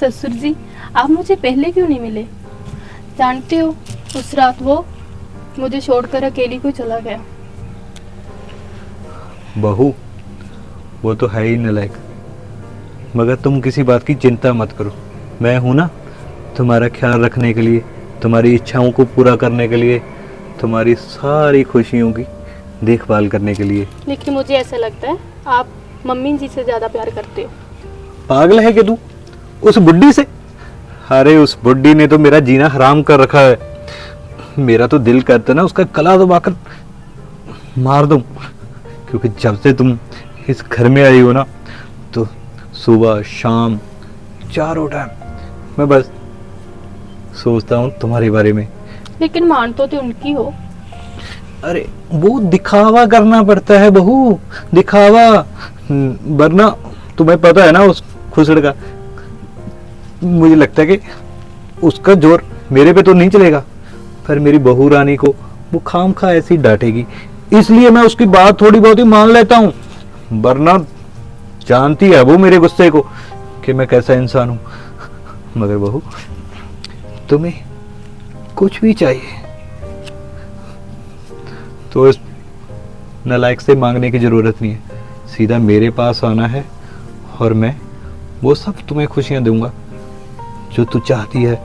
ससुर जी, आप मुझे पहले क्यों नहीं मिले? जानते हो, उस रात वो मुझे छोड़कर अकेली को चला गया। बहू, वो तो है ही नालायक, मगर तुम किसी बात की चिंता मत करो। मैं हूं ना तुम्हारा ख्याल रखने के लिए, तुम्हारी इच्छाओं को पूरा करने के लिए, तुम्हारी सारी खुशियों की देखभाल करने के लिए। लेकिन मुझे ऐसा लगता है आप मम्मी जी से ज्यादा प्यार करते हो। पागल है कि तू उस बुड्ढी से? अरे उस बुड्ढी ने तो मेरा जीना हराम कर रखा है। मेरा तो दिल करता ना उसका गला दबाकर मार दूं, क्योंकि जब से तुम इस घर में आई हो ना, तो सुबह शाम चारों टाइम मैं बस सोचता हूँ तुम्हारे बारे में। लेकिन मान तो उनकी हो। अरे वो दिखावा करना पड़ता है बहू, दिखावा। वरना तुम्हें पता है ना उस खुसड़ का, मुझे लगता है कि उसका जोर मेरे पे तो नहीं चलेगा, पर मेरी बहू रानी को वो खाम खा ऐसी डांटेगी, इसलिए मैं उसकी बात थोड़ी बहुत ही मान लेता हूँ। वरना जानती है वो मेरे गुस्से को कि मैं कैसा इंसान हूँ। मगर बहू, तुम्हें कुछ भी चाहिए तो इस नालायक से मांगने की जरूरत नहीं है, सीधा मेरे पास आना है और मैं वो सब तुम्हें खुशियां दूंगा जो तू चाहती है।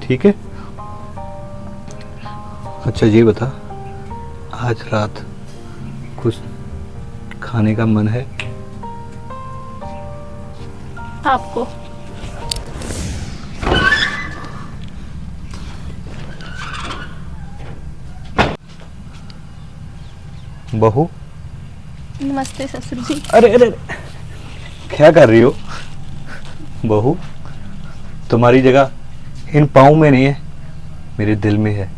ठीक है? अच्छा ये बता, आज रात कुछ खाने का मन है? आपको? बहू, नमस्ते ससुर जी। अरे अरे क्या कर रही हो बहू? तुम्हारी जगह इन पाँव में नहीं है, मेरे दिल में है।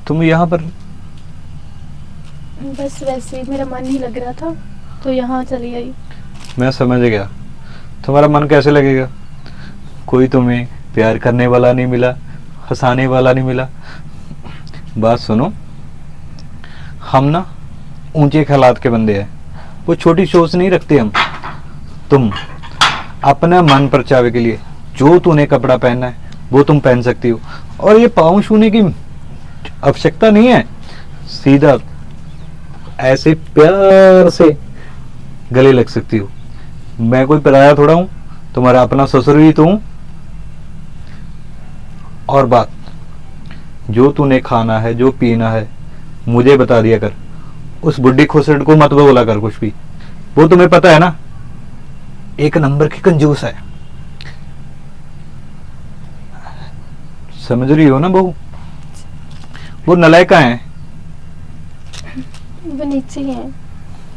तुम यहाँ पर? बस वैसे ही मेरा मन ही लग रहा था तो यहाँ चली आई। मैं समझ गया, तुम्हारा मन कैसे लगेगा? कोई तुम्हें प्यार करने वाला नहीं मिला, हंसाने वाला नहीं मिला। बात सुनो, हम ना ऊंचे ख्यालात के बंदे हैं, वो छोटी सोच नहीं रखते हम। तुम अपना मन परचावे के लिए जो तूने कपड़ा पहनना है वो तुम पहन सकती हो, और ये पाँव छूने की आवश्यकता नहीं है। सीधा ऐसे प्यार से गले लग सकती हो। मैं कोई पराया थोड़ा हूं, तुम्हारा अपना ससुर ही तो हूं। और बात, जो तूने खाना है, जो पीना है, मुझे बता दिया कर। उस बुड्ढी खुसड़ को मत बोला कर कुछ भी, वो तुम्हें पता है ना, एक नंबर की कंजूस है। समझ रही हो ना बहू? वो नालायक है। वो नीचे ही है।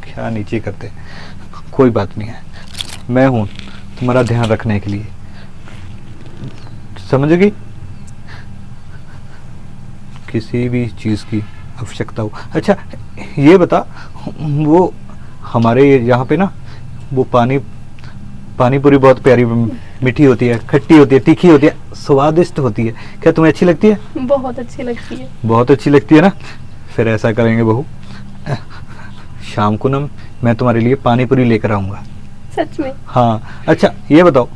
क्या नीचे करते? कोई बात नहीं है, मैं हूं तुम्हारा ध्यान रखने के लिए, समझोगी? किसी भी चीज की आवश्यकता हो। अच्छा ये बता, वो हमारे यहाँ पे ना वो पानी पूरी बहुत प्यारी मीठी होती है, खट्टी होती है, तीखी होती है, स्वादिष्ट होती है। क्या तुम्हें अच्छी लगती है? बहुत अच्छी लगती है। बहुत अच्छी लगती है ना? फिर ऐसा करेंगे बहू, शाम को ना मैं तुम्हारे लिए पानी पूरी लेकर आऊंगा। सच में? हाँ। अच्छा ये बताओ,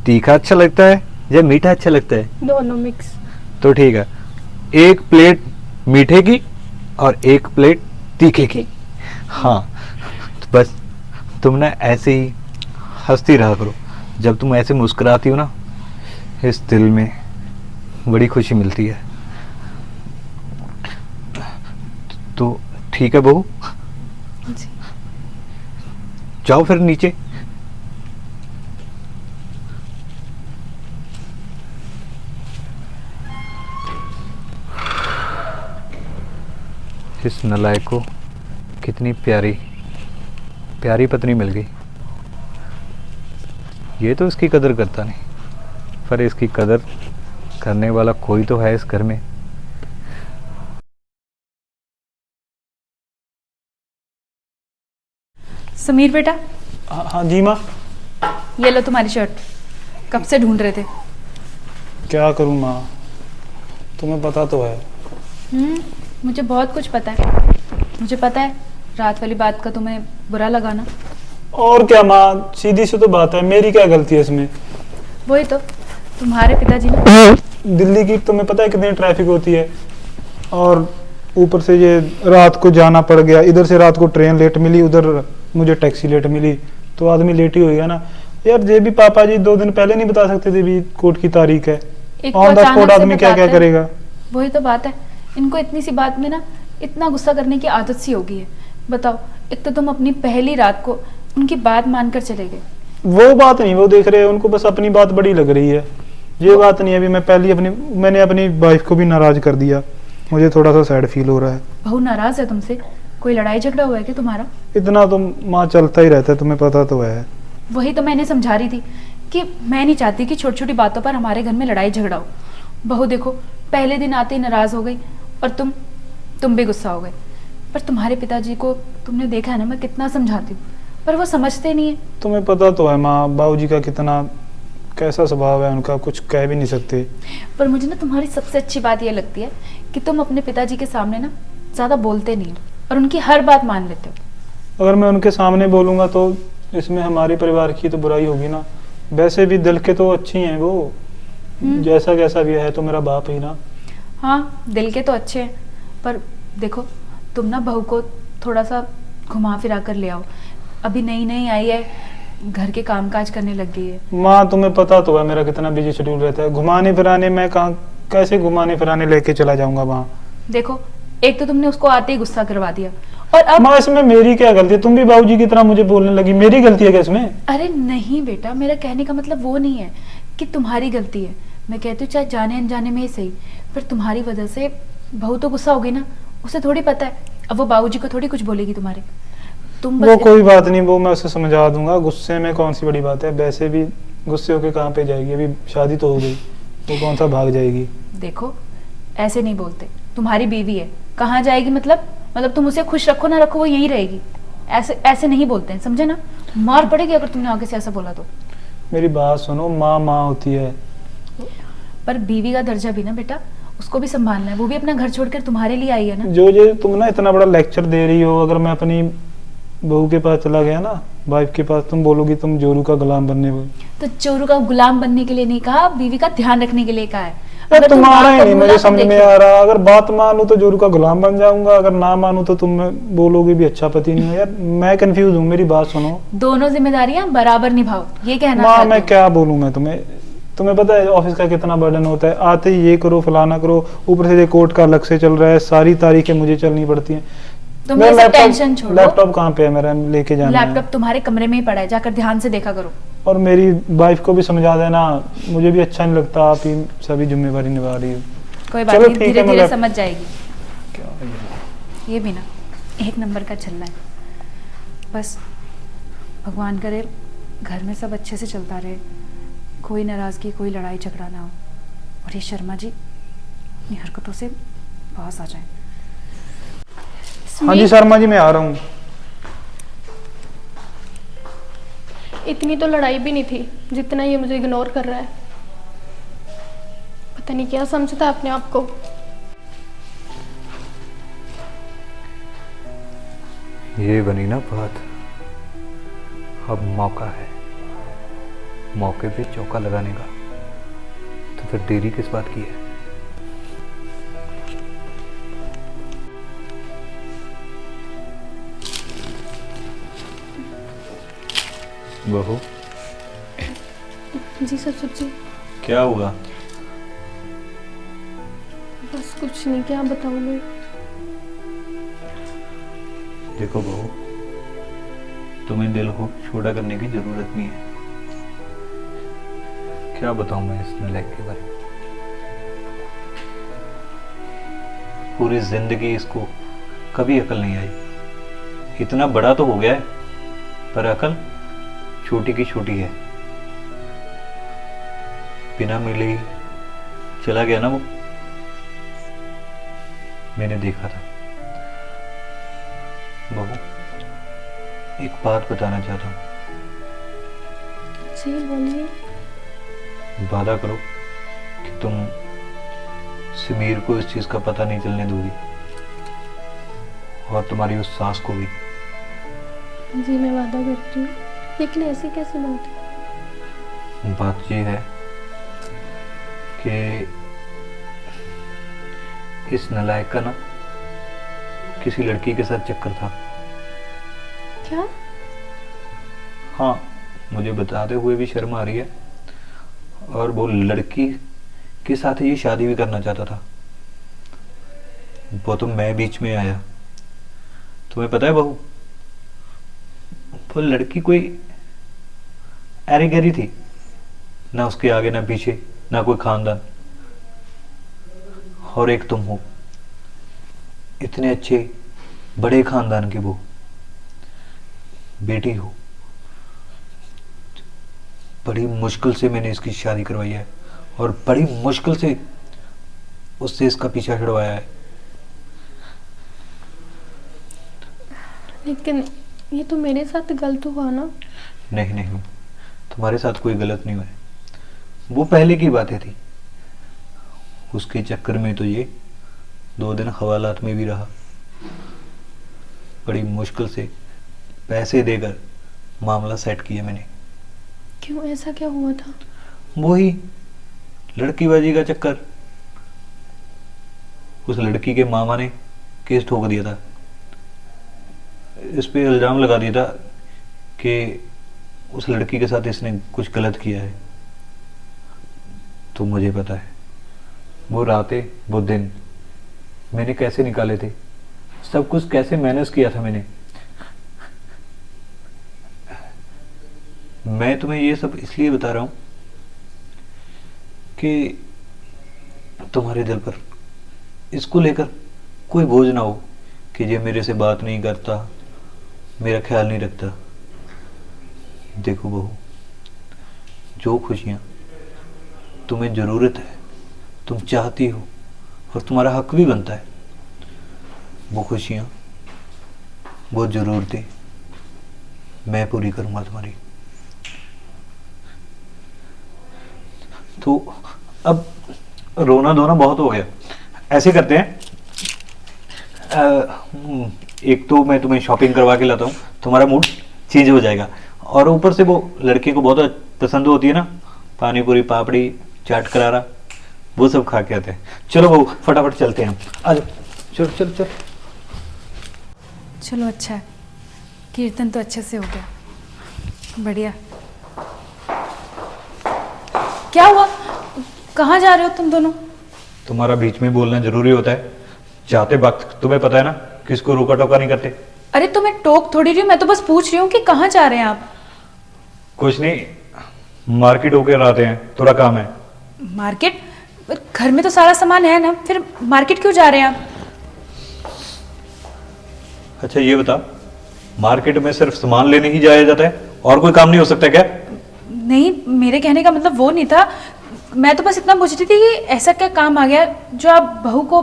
तीखा अच्छा लगता है या मीठा अच्छा लगता है? दोनों मिक्स। तो ठीक है, एक प्लेट मीठे की और एक प्लेट तीखे की। हाँ, तो बस तुम ना ऐसे ही हंसती रहा करो। जब तुम ऐसे मुस्कुराती हो ना, इस दिल में बड़ी खुशी मिलती है। तो ठीक है बहू, जी। जाओ फिर नीचे। इस नालायक को कितनी प्यारी प्यारी पत्नी मिल गई। ये तो इसकी कदर करता नहीं, पर इसकी कदर करने वाला कोई तो है इस घर में। समीर बेटा। हाँ जी माँ। ये लो तुम्हारी शर्ट, कब से ढूंढ रहे थे। क्या करूँ माँ, तुम्हें पता तो है। मुझे बहुत कुछ पता है। मुझे पता है रात वाली बात का तुम्हें बुरा लगा ना, और क्या माँ, सीधी सी तो बात है, मेरी क्या गलती है इसमें? वही तो, तुम्हारे पिताजी ने दिल्ली की तुम्हें पता है कितनी ट्रैफिक होती है, और ऊपर से ये रात को जाना पड़ गया, इधर से रात को ट्रेन लेट मिली, उधर मुझे टैक्सी लेट मिली, तो आदमी लेट ही होएगा ना यार। ये भी पापा जी 2 दिन पहले नहीं बता सकते थे भी कोर्ट की तारीख है? एक ऑन द अचानक स्पॉट से आदमी क्या क्या बताते हैं। करेगा? वही तो बात है, इनको इतनी सी बात में ना इतना गुस्सा करने की आदत सी हो गई है। बताओ, एक तो तुम अपनी पहली रात को उनकी बात मानकर चले गए। वो बात नहीं वो देख रहे हैं, उनको बस अपनी बात बड़ी लग रही है। ये बात नहीं है, अभी मैंने अपनी वाइफ को भी नाराज कर दिया, मुझे थोड़ा सा सैड फील हो रहा है। बहू नाराज है तुमसे? कोई लड़ाई झगड़ा हुआ है क्या तुम्हारा? इतना तो माँ चलता ही रहता है, तुम्हें पता तो है। वही तो मैंने समझा रही थी कि मैं नहीं चाहती कि छोटी छोटी बातों पर हमारे घर में लड़ाई झगड़ा हो। बहू देखो, पहले दिन आते ही नाराज हो गई और तुम भी गुस्सा हो गए। पर तुम्हारे पिताजी को तुमने देखा है ना, मैं कितना समझाती हूँ पर वो समझते नहीं है। तुम्हें पता तो है माँ, बाबूजी का कितना कैसा स्वभाव है उनका, कुछ कह भी नहीं सकते। पर मुझे ना तुम्हारी सबसे अच्छी बात ये लगती है कि तुम अपने पिताजी के सामने ना ज़्यादा बोलते नहीं हो और उनकी हर बात मान लेते हो। अगर मैं उनके सामने बोलूंगा तो इसमें हमारे परिवार की तो बुराई होगी ना। वैसे भी दिल के तो अच्छी हैं वो, जैसा कैसा भी है तो मेरा बाप ही ना। हाँ, दिल के तो अच्छे हैं, पर देखो तुम ना बहू को थोड़ा सा घुमा फिरा कर ले आओ। अभी नई नई आई है, घर के कामकाज करने लग गई है। माँ तुम्हें पता तो है मेरा कितना बिजी शेड्यूल रहता है, घुमाने फिराने में कहाँ कैसे घुमाने फिराने लेके चला जाऊंगा वहाँ? देखो, एक तो तुमने उसको आते ही गुस्सा करवा दिया और अब माँ इसमें मेरी क्या गलती है? तुम भी बाबूजी की तरह मुझे बोलने लगी, मेरी गलती है क्या इसमें? अरे नहीं बेटा, मेरा कहने का मतलब वो नहीं है कि तुम्हारी गलती है। मैं कहती हूँ चाहे जाने अनजाने में ही सही, पर तुम्हारी वजह से बहू तो गुस्सा हो गई ना। उसे थोड़ी पता है, अब वो बाबूजी को थोड़ी कुछ बोलेगी तुम्हारे। तुम वो बस कोई बात नहीं, वो मैं उसे समझा दूंगा। गुस्से में कौन सी बड़ी बात है? वैसे भी गुस्से होके कहाँ पे जाएगी, अभी शादी तो हो गई, वो कौन सा भाग जाएगी? देखो, ऐसे नहीं बोलते, तुम्हारी बीवी है, कहाँ जाएगी मतलब तुम उसे खुश रखो ना रखो वो यहीं रहेगी। ऐसे ऐसे नहीं बोलते हैं, समझे ना? मार पड़ेगी अगर तुमने आगे से ऐसा बोला तो। मेरी बात सुनो, माँ माँ होती है। पर बीवी का दर्जा भी ना बेटा, उसको भी संभालना है। वो भी अपना घर छोड़कर तुम्हारे लिए आई है ना। जो तुम ना इतना बड़ा लेक्चर दे रही हो, अगर मैं अपनी बहू के पास चला गया ना, वाइफ के पास, तुम बोलोगी तुम जोरू का गुलाम बनने को। तो चोरू का गुलाम बनने के लिए नहीं कहा, बीवी का ध्यान रखने के लिए कहा है। यार अगर तुम तुम्हारा बात ही को नहीं भूला मुझे तो समझ में देखो। आ रहा। अगर बात मानू तो जोरू का गुलाम बन जाऊंगा, अगर ना मानू तो तुम बोलोगे भी अच्छा पति नहीं है। यार मैं कंफ्यूज हूँ, मेरी बात सुनो। दोनों जिम्मेदारियां बराबर निभाओ, ये कहना माँ चाहती मैं हूँ। क्या बोलूँ मैं तुम्हें पता है ऑफिस का कितना बर्डन होता है, आते ही ये करो फलाना करो, ऊपर से ये कोर्ट का अलग से चल रहा है, सारी तारीखें मुझे चलनी पड़ती हैं। तुम मैं ये सब टेंशन छोड़ो। लैपटॉप कहाँ पे है मेरा, लेके जाना है। लैपटॉप तुम्हारे कमरे में ही पड़ा है, जाकर ध्यान से देखा करो। और मेरी वाइफ को भी समझा देना, मुझे भी अच्छा नहीं लगता आप ही सभी जिम्मेवारी निभा रही हो। कोई बात चलो नहीं, ठीक है, धीरे मैं धीरे लैप- समझ जाएगी। क्या है ये? ये भी ना एक नंबर का चल रहा है। बस भगवान करे घर में सब अच्छे से चलता रहे, कोई नाराजगी कोई लड़ाई झगड़ा ना हो, और ये शर्मा जी अपनी हरकतों से पास आ जाए। हाँ जी शर्मा जी मैं आ रहा हूँ। इतनी तो लड़ाई भी नहीं थी जितना ये मुझे इग्नोर कर रहा है। पता नहीं क्या समझता है अपने आप को। ये बनी ना बात, अब मौका है, मौके पे चौका लगाने का। तो फिर देरी किस बात की है? बहू जी ससुर जी। क्या हुआ? बस कुछ नहीं, क्या बताऊं मैं। देखो बहू, तुम्हें दिल को छोटा करने की जरूरत नहीं है। क्या बताऊं मैं इस नालायक के बारे में। पूरी जिंदगी इसको कभी अकल नहीं आई। इतना बड़ा तो हो गया है, पर अकल छोटी की छोटी है। बिना मिले ही चला गया ना वो, मैंने देखा था। बहू, एक बात बताना चाहता हूँ। जी बोलिए। वादा करो कि तुम समीर को इस चीज का पता नहीं चलने दोगी, और तुम्हारी उस सास को भी। जी मैं वादा करती हूँ। लेकिन ऐसी कैसी बात है? बात ये है कि इस नालायक का ना किसी लड़की के साथ चक्कर था। क्या? हाँ, मुझे बताते हुए भी शर्म आ रही है। और वो लड़की के साथ ये शादी भी करना चाहता था। वो तो मैं बीच में आया। तुम्हें पता है बहू, वो लड़की कोई ऐरी गैरी थी, ना उसके आगे ना पीछे, ना कोई खानदान। और एक तुम हो, इतने अच्छे बड़े खानदान की वो बेटी हो। बड़ी मुश्किल से मैंने इसकी शादी करवाई है और बड़ी मुश्किल से उससे इसका पीछा छुड़वाया है। लेकिन ये तो मेरे साथ गलत हुआ ना। नहीं नहीं, तुम्हारे साथ कोई गलत नहीं हुआ है। वो पहले की बातें थी। उसके चक्कर में तो ये 2 दिन हवालात में भी रहा। बड़ी मुश्किल से पैसे देकर मामला सेट किया मैंने। क्यों, ऐसा क्या हुआ था? वही लड़कीबाजी का चक्कर। उस लड़की के मामा ने केस ठोक दिया था। इस पे इल्जाम लगा दिया था कि उस लड़की के साथ इसने कुछ गलत किया है। तो मुझे पता है वो रातें वो दिन मैंने कैसे निकाले थे, सब कुछ कैसे मैनेज किया था मैंने। मैं तुम्हें ये सब इसलिए बता रहा हूं कि तुम्हारे दिल पर इसको लेकर कोई बोझ ना हो कि ये मेरे से बात नहीं करता, मेरा ख्याल नहीं रखता। देखो बहू, जो खुशियां तुम्हें जरूरत है, तुम चाहती हो और तुम्हारा हक भी बनता है, वो खुशियां, वो जरूरतें मैं पूरी करूंगा तुम्हारी। तो अब रोना धोना बहुत हो गया। ऐसे करते हैं, एक तो मैं तुम्हें शॉपिंग करवा के लाता हूँ, तुम्हारा मूड चेंज हो जाएगा। और ऊपर से वो लड़के को बहुत पसंद होती है ना, पानी पूरी, पापड़ी, चाट करारा, वो सब खा के आते हैं। चलो वो फटाफट चलते हैं। आ जाओ, चलो चलो चलो। चलो अच्छा है, कीर्तन तो अच्छे से हो गया, बढ़िया। क्या हुआ, कहाँ जा रहे हो तुम दोनों? तुम्हारा बीच में बोलना जरूरी होता है? जाते वक्त तुम्हें पता है ना, किसको रोका टोका नहीं करते। अरे तो मैं टोक थोड़ी रही हूँ, मैं तो बस पूछ रही हूँ कि कहाँ जा रहे हैं आप? कुछ नहीं, मार्केट होकर आते हैं, थोड़ा काम है। मार्केट? घर में तो सारा सामान है ना, फिर मार्केट क्यों जा रहे हैं आप? अच्छा ये बता, मार्केट में सिर्फ सामान लेने ही जाया जाता है और कोई काम नहीं हो सकता क्या? नहीं, मेरे कहने का मतलब वो नहीं था। मैं तो बस इतना पूछ रही थी कि ऐसा क्या काम आ गया जो आप बहू को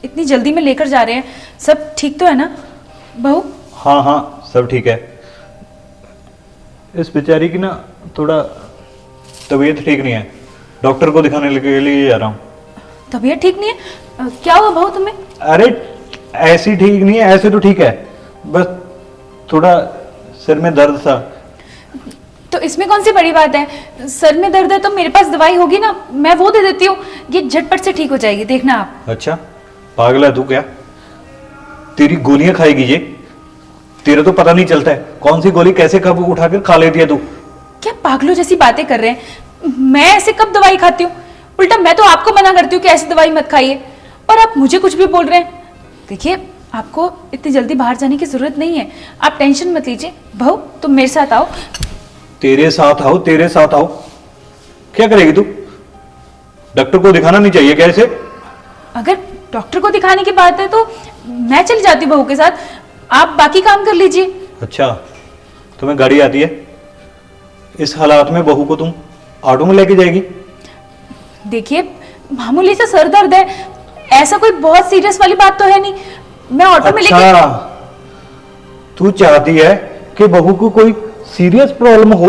इतनी जल्दी में लेकर जा रहे हैं? सब ठीक तो है ना बहू? हाँ हाँ, सब ठीक है। इस बेचारी की ना थोड़ा तबीयत ठीक नहीं है, डॉक्टर को दिखाने के लिए जा रहा हूँ। तबीयत ठीक नहीं है? क्या हुआ बहू तुम्हें? अरे ऐसी ठीक नहीं है, ऐसे तो ठीक है, बस थोड़ा सिर में दर्द था। तो इसमें कौन सी बड़ी बात है? सर में दर्द है तो मेरे पास दवाई होगी ना, मैं वो दे देती हूँ, ये झटपट से ठीक हो जाएगी, देखना आप। अच्छा, पागल है तू क्या? तेरी गोलियां खाएगी ये? तेरा तो पता नहीं चलता है कौन सी गोली कैसे कब उठा कर खा लेती है तू। क्या पागलों जैसी बातें कर रहे हैं? मैं ऐसे कब दवाई खाती हूँ? उल्टा मैं तो आपको मना करती हूँ कि ऐसी दवाई मत खाइए, और आप मुझे कुछ भी बोल रहे हैं। देखिए, आपको इतनी जल्दी बाहर जाने की जरूरत नहीं है, आप टेंशन मत लीजिए। बहू तुम मेरे साथ आओ। तेरे साथ आओ, तेरे साथ आओ? क्या करेगी तू? डॉक्टर को दिखाना नहीं चाहिए क्या इसे? अगर डॉक्टर को दिखाने की बात है तो मैं चली जाती बहू के साथ, आप बाकी काम कर लीजिए। अच्छा, तुम्हें गाड़ी आती है? इस हालात में बहू को तुम ऑटो में लेके जाएगी? देखिए, मामूली सा सर दर्द है, ऐसा कोई बहुत सीरियस वाली बात तो है नहीं, मैं ऑटो में लेके। अच्छा, तू चाहती है कि बहू को कोई सीरियस प्रॉब्लम हो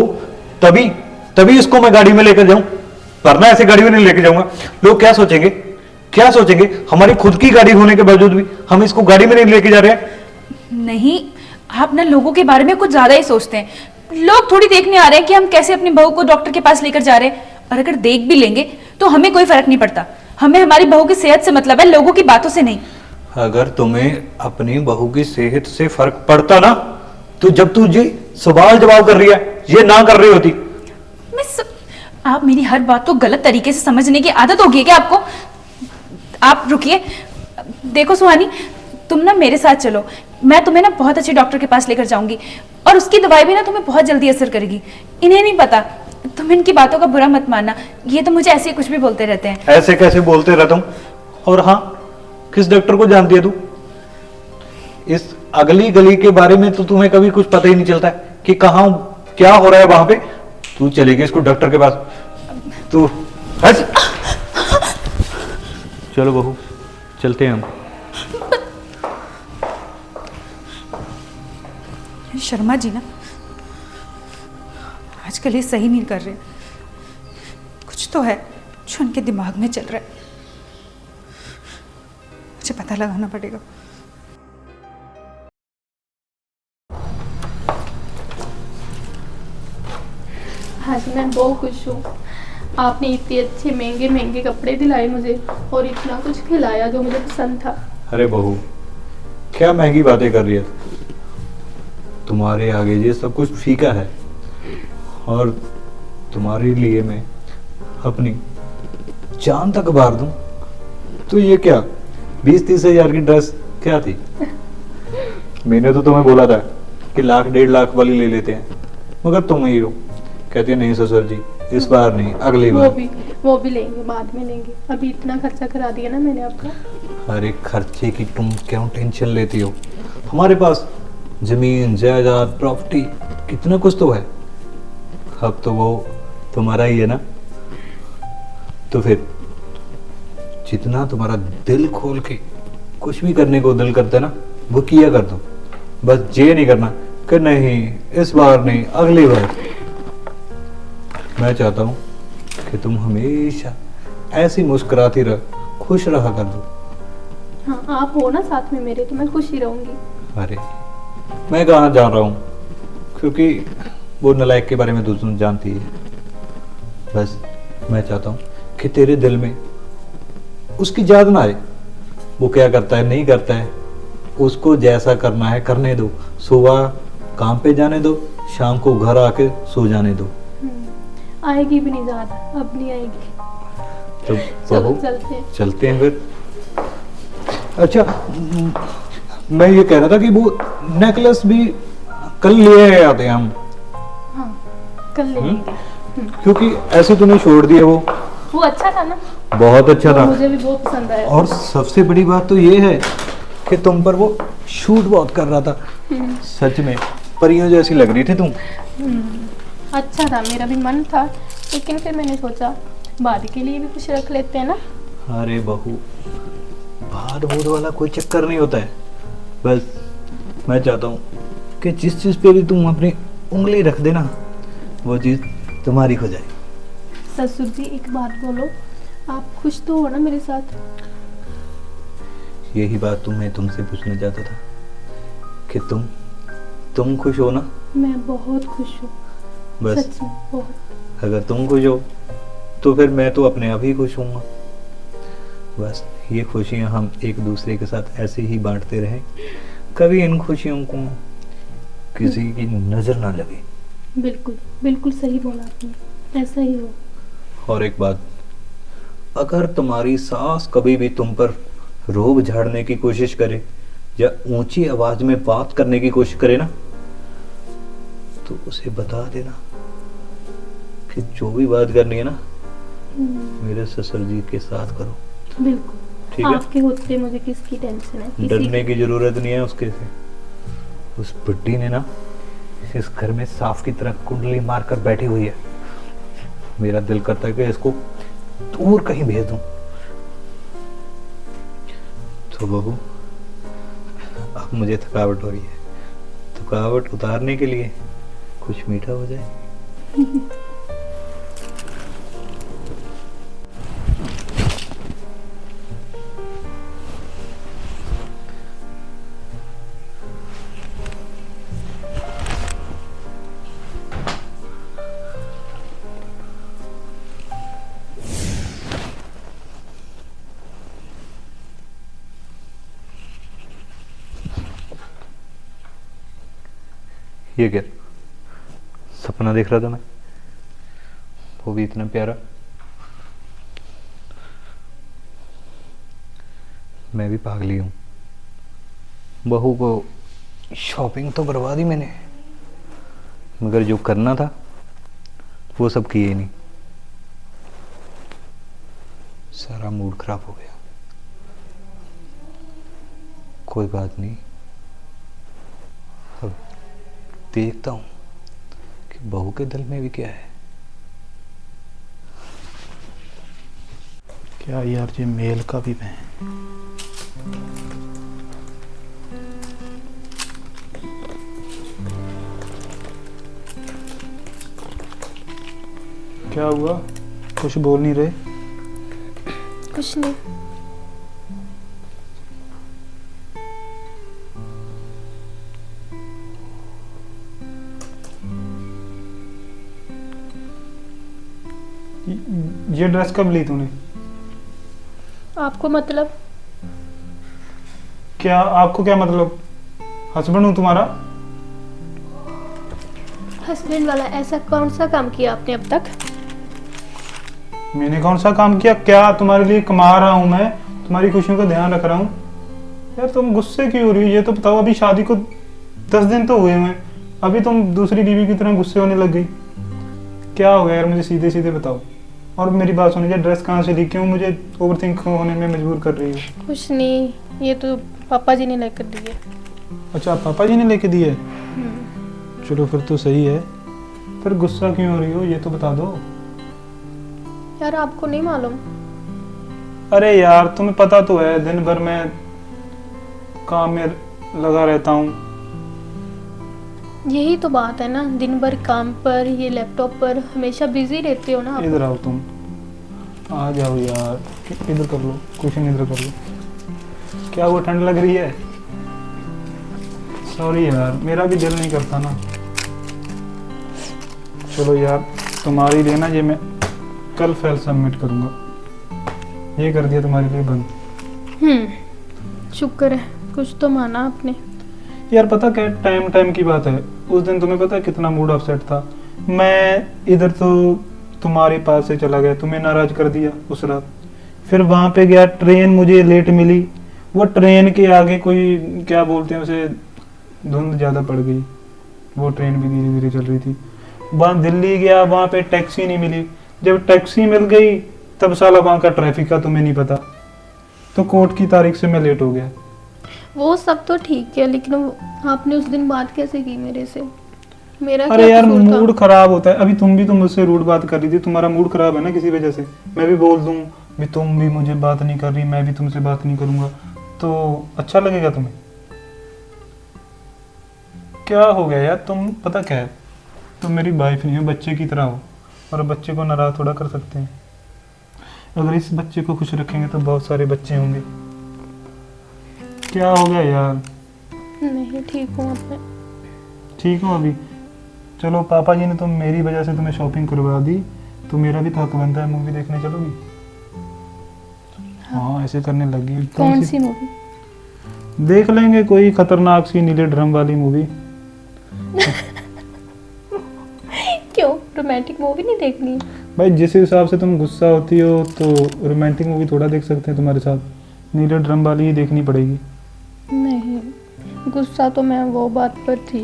तभी तभी इसको मैं गाड़ी में लेकर जाऊं, वरना ऐसे गाड़ी में नहीं लेके जाऊंगा। लोग क्या सोचेंगे, क्या सोचेंगे? हमारी खुद की गाड़ी होने के बावजूद भी हम इसको गाड़ी में नहीं लेके जा रहे हैं। नहीं, आप ना लोगों के बारे में कुछ ज्यादा ही सोचते हैं। लोग थोड़ी देखने आ रहे हैं कि हम कैसे अपनी बहू को डॉक्टर के पास लेकर जा रहे हैं। और अगर देख भी लेंगे तो हमें कोई फर्क नहीं पड़ता। हमें हमारी बहू की सेहत से मतलब है, लोगों की बातों से नहीं। अगर तुम्हें अपनी बहू की सेहत से फर्क पड़ता ना, तो जब तू ये सवाल जवाब कर रही है, ये ना कर रही होती। आप मेरी हर बात को गलत तरीके से समझने की आदत होगी है क्या आपको? आप रुकिए। देखो सुहानी, तुम ना मेरे साथ चलो, मैं तुम्हें ना बहुत अच्छे डॉक्टर के पास लेकर जाऊंगी और उसकी दवाई भी ना तुम्हें बहुत जल्दी असर करेगी। इन्हें नहीं पता, तुम इनकी बातों का बुरा मत मानना, ये तो मुझे ऐसे ही कुछ भी बोलते रहते हैं। ऐसे कैसे बोलते रहता हूं? और हाँ, किस डॉक्टर को जानती है तू? इस अगली गली के बारे में तो तुम्हें कभी कुछ पता ही नहीं चलता है कि कहाँ क्या हो रहा है वहां पे। तू चलेगी इसको डॉक्टर के पास? तू हट। चलो बहू, चलते हैं हम। शर्मा जी ना आजकल ये सही नहीं कर रहे। कुछ तो है जो उनके दिमाग में चल रहा है, मुझे पता लगाना पड़ेगा। हाँ जी, मैं बहुत खुश हूँ। आपने इतने अच्छे महंगे महंगे कपड़े दिलाए मुझे और इतना कुछ खिलाया जो मुझे पसंद था। अरे बहू, क्या महंगी बातें कर रही है? तुम्हारे आगे ये सब कुछ फीका है और तुम्हारे लिए मैं अपनी जान तक बार दूं तो ये क्या 20-30 हजार की ड्रेस क्या थी? मैंने तो तुम्हें बोला था कि 1-1.5 लाख वाली ले लेते हैं, मगर तुम ही हो कहती है नहीं ससुर जी, इस बार नहीं, अगली बार। वो भी लेंगे, बाद में लेंगे। अभी इतना खर्चा करा दिया ना मैंने आपका। अरे खर्चे की तुम क्यों टेंशन लेती हो? हमारे पास जमीन जायदाद प्रॉपर्टी कितना कुछ तो है। अब तो वो तुम्हारा ही है ना, तो फिर जितना तुम्हारा दिल खोल के कुछ भी करने को दिल करता है ना, वो किया कर दो। बस ये नहीं करना कि नहीं इस बार नहीं, अगली बार। मैं चाहता हूँ कि तुम हमेशा ऐसी मुस्कुराती रह, खुश रहा कर दो। हाँ, आप हो ना साथ में मेरे, तो मैं खुश ही रहूंगी। अरे मैं कहाँ जान रहा हूँ, क्योंकि वो नालायक के बारे में तू जानती है। बस मैं चाहता हूँ कि तेरे दिल में उसकी याद ना आए। वो क्या करता है नहीं करता है, उसको जैसा करना है करने दो। सुबह काम पे जाने दो, शाम को घर आके सो जाने दो। आएगी भी नहीं ज्यादा, अब नहीं आएगी। तो चलो बहू, चलते हैं फिर। अच्छा, मैं ये कह रहा था कि वो नेकलेस भी कल ले आते हैं हम। हाँ, कल ले लेंगे। क्योंकि ऐसे तूने छोड़ दिया वो अच्छा था ना? बहुत अच्छा था। मुझे भी बहुत पसंद आया। और सबसे बड़ी बात तो ये है कि तुम पर वो शूट बहुत कर रहा था। सच में परियों जैसी लग रही थी तुम। अच्छा था, मेरा भी मन था, लेकिन फिर मैंने सोचा बाद के लिए भी कुछ रख लेते हैं ना। अरे बहू, बाद बूद वाला कोई चक्कर नहीं होता है। बस मैं चाहता हूँ कि जिस चीज पे भी तुम अपनी उंगली रख देना, वो चीज तुम्हारी हो जाए। ससुर जी, एक बात बोलो, आप खुश तो हो ना मेरे साथ? यही बात मैं तुमसे पूछना चाहता था कि तुम खुश हो ना? मैं बहुत खुश हूँ, बस सच में बहुत। अगर तुम खुश हो तो फिर मैं तो अपने आप ही खुश हूँगा। बस ये खुशियाँ हम एक दूसरे के साथ ऐसे ही बांटते रहें, कभी इन खुशियों को किसी की नजर ना लगे। बिल्कुल बिल्कुल सही बोला आपने, ऐसा ही हो। और एक बात, अगर तुम्हारी सास कभी भी तुम पर रोब झाड़ने की कोशिश करे या ऊंची आवाज में बात करने की कोशिश करे ना, तो उसे बता देना कि जो भी बात करनी है ना, मेरे ससुर जी के साथ करो। बिल्कुल, ठीक है? आपके होते मुझे किसकी टेंशन है? किसी डरने की जरूरत नहीं है उसके से। उस बुड्ढी ने ना इस घर में सांप की तरह कुंडली मारकर बैठी हुई है। मेरा दिल करता है कि इसको दूर कहीं भेज दूं। तो बहू, अब मुझे थकावट हो रही है, थकावट उतारने के लिए कुछ मीठा हो जाए। ये क्या सपना देख रहा था मैं, वो भी इतना प्यारा। मैं भी पागली हूँ, बहू को शॉपिंग तो करवा दी मैंने, मगर जो करना था वो सब किए ही नहीं। सारा मूड खराब हो गया। कोई बात नहीं, अब देखता हूँ कि बहू के दिल में भी क्या है। क्या यार, ये मेल का भी मैं। क्या हुआ, कुछ बोल नहीं रहे? कुछ नहीं। ये ड्रेस कब ली तूने? आपको मतलब? क्या आपको क्या मतलब? हस्बैंड हूँ तुम्हारा। हस्बैंड वाला ऐसा कौन सा काम किया आपने अब तक? मैंने कौन सा काम किया? क्या तुम्हारे लिए कमा रहा हूँ मैं, तुम्हारी खुशियों का ध्यान रख रहा हूँ। यार तुम गुस्से क्यों हो रही हो, ये तो बताओ। अभी शादी को 10 दिन तो हुए हैं, अभी तुम दूसरी बीवी की तरह गुस्से होने लग गई। क्या हो गया यार, मुझे सीधे सीधे बताओ। और मेरी बात सुनो, ये ड्रेस कहाँ से ली, क्यों मुझे ओवरथिंक होने में मजबूर कर रही हो? कुछ नहीं, ये तो पापा जी ने लेकर दिए। अच्छा, पापा जी ने लेके दी है। चलो फिर तो सही है। फिर गुस्सा क्यों हो रही हो, ये तो बता दो। यार आपको नहीं मालूम? अरे यार तुम्हें पता तो है, दिन भर मैं काम में लगा रहता हूँ। यही तो बात है ना, दिन भर काम पर, ये लैपटॉप पर हमेशा बिजी रहते हो ना आप। इधर आओ, तुम आ जाओ यार, इधर कर लो, क्वेश्चन इधर कर लो। क्या वो ठंड लग रही है? सॉरी यार, मेरा भी दिल नहीं करता ना। चलो यार, तुम्हारी लिए ना ये मैं कल फाइल सबमिट करूँगा। ये कर दिया तुम्हारे लिए बंद। शुक्र है, कुछ तो माना आपने। यार पता क्या, टाइम की बात है। उस दिन तुम्हें पता है कितना मूड अपसेट था। मैं इधर तो तुम्हारे पास से चला गया, तुम्हें नाराज कर दिया उस रात। फिर वहां पे गया, ट्रेन मुझे लेट मिली। वो ट्रेन के आगे कोई क्या बोलते हैं उसे, धुंध ज्यादा पड़ गई। वो ट्रेन भी धीरे धीरे चल रही थी। वहां दिल्ली गया, वहां पे टैक्सी नहीं मिली। जब टैक्सी मिल गई तब साला वहां का ट्रैफिक का तुम्हें नहीं पता, तो कोर्ट की तारीख से मैं लेट हो गया। वो सब तो ठीक है, लेकिन आपने उस दिन बात कैसे की मेरे से? मेरा अरे क्या यार, कसूर था? मूड खराब होता है। अभी तुम भी तो मुझसे रूड बात कर रही थी, तुम्हारा मूड खराब है ना किसी वजह से। मैं भी बोल दूं भी तुम भी मुझे बात नहीं कर रही, मैं भी तुमसे बात नहीं करूंगा, तो अच्छा लगेगा तुम्हें? क्या हो गया यार, तुम पता क्या है, तुम मेरी वाइफ नहीं हो, बच्चे की तरह हो। और बच्चे को नाराज थोड़ा कर सकते हैं। अगर इस बच्चे को खुश रखेंगे तो बहुत सारे बच्चे होंगे। क्या हो गया यार? नहीं, ठीक हूँ अब मैं। ठीक हो अभी? चलो, पापा जी ने तो मेरी वजह से तुम्हें शॉपिंग करवा दी, तो मेरा भी तो हक बनता है। मूवी देखने चलोगी? हाँ, ऐसे करने लगी। कौन सी मूवी? देख लेंगे कोई खतरनाक सी नीले ड्रम वाली मूवी। क्यों, रोमांटिक मूवी नहीं देखनी? भाई जिस हिसाब से तुम गुस्सा होती हो तो रोमांटिक मूवी थोड़ा देख सकते हैं तुम्हारे साथ। नीले ड्रम वाली ही देखनी पड़ेगी। नहीं, गुस्सा तो मैं वो बात पर थी।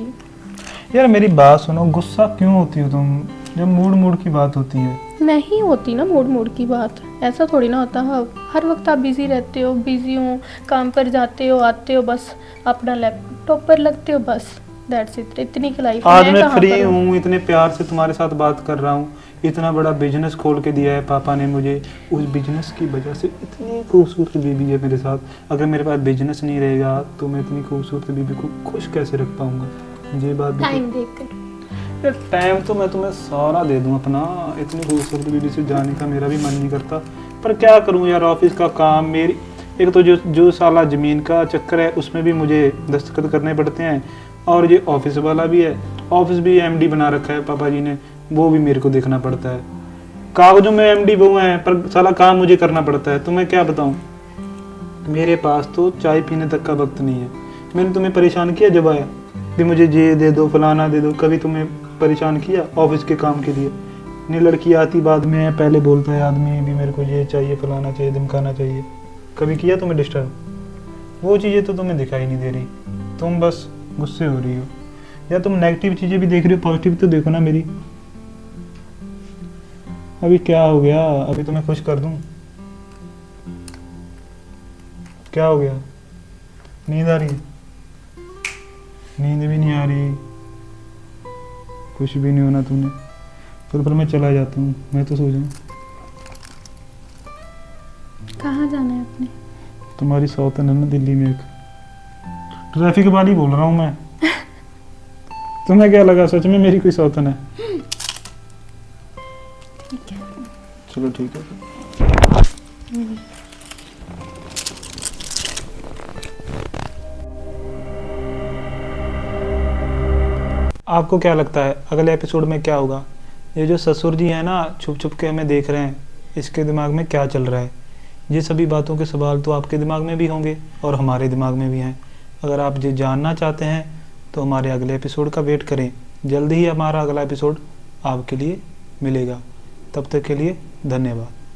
यार मेरी बात सुनो, गुस्सा क्यों होती हो तुम जब मूड की बात होती है? नहीं होती ना मूड की बात, ऐसा थोड़ी ना होता है। हर वक्त आप बिजी रहते हो। बिजी हो, काम पर जाते हो, आते हो, बस अपना लैपटॉप पर लगते हो, बस दैट्स इट। इतनी की लाइफ। आज मैं फ्री हूँ, इतने प्यार से तुम्हारे साथ बात कर रहा हूँ। इतना बड़ा बिजनेस खोल के दिया है पापा ने मुझे, उस बिजनेस की वजह से इतनी खूबसूरत बीवी है मेरे साथ। अगर मेरे पास बिजनेस नहीं रहेगा तो मैं इतनी खूबसूरत बीवी को खुश कैसे रख पाऊंगा? ये बात भी टाइम देखकर। यार टाइम तो मैं तुम्हें सारा दे दूं अपना। इतनी खूबसूरत बीवी से जाने का मेरा भी मन नहीं करता, पर क्या करूं यार, ऑफिस का काम। मेरी एक तो जो साला ज़मीन का चक्कर है उसमें भी मुझे दस्तखत करने पड़ते हैं, और ये ऑफिस वाला भी है। ऑफिस भी एमडी बना रखा है पापा जी ने, वो भी मेरे को देखना पड़ता है। कागजों में एमडी वो है, पर साला काम मुझे करना पड़ता है। तो मैं क्या बताऊं, मेरे पास तो चाय पीने तक का वक्त नहीं है। मैंने तुम्हें परेशान किया जब आया? भी मुझे ये दे दो, फलाना दे दो। कभी तुम्हें परेशान किया ऑफिस के काम के लिए? नहीं, लड़की आती बाद में, पहले बोलता है आदमी भी मेरे को ये चाहिए, फलाना चाहिए, धमकाना चाहिए। कभी किया तुम्हें डिस्टर्ब? वो चीज़ें तो तुम्हें दिखाई नहीं दे रही, तुम बस गुस्से हो रही हो। या तुम नेगेटिव चीज़ें भी देख रही हो, पॉजिटिव तो देखो ना मेरी। अभी क्या हो गया? अभी तुम्हें खुश कर दूं? क्या हो गया? नींद आ रही है? नींद भी नहीं आ रही, कुछ भी नहीं होना तुमने। फिर मैं चला जाता हूँ, मैं तो सो जाऊँ। कहाँ जाना है अपने? तुम्हारी सौतन है ना दिल्ली में एक, ट्रैफिक वाली बोल रहा हूँ मैं। तुम्हें क्या लगा सच में मेरी कोई सौतन है? ठीक है। चलो ठीक है। आपको क्या लगता है अगले एपिसोड में क्या होगा? ये जो ससुर जी है ना, छुप छुप के हमें देख रहे हैं, इसके दिमाग में क्या चल रहा है? ये सभी बातों के सवाल तो आपके दिमाग में भी होंगे और हमारे दिमाग में भी हैं। अगर आप ये जानना चाहते हैं तो हमारे अगले एपिसोड का वेट करें। जल्द ही हमारा अगला एपिसोड आपके लिए मिलेगा। तब तक के लिए धन्यवाद।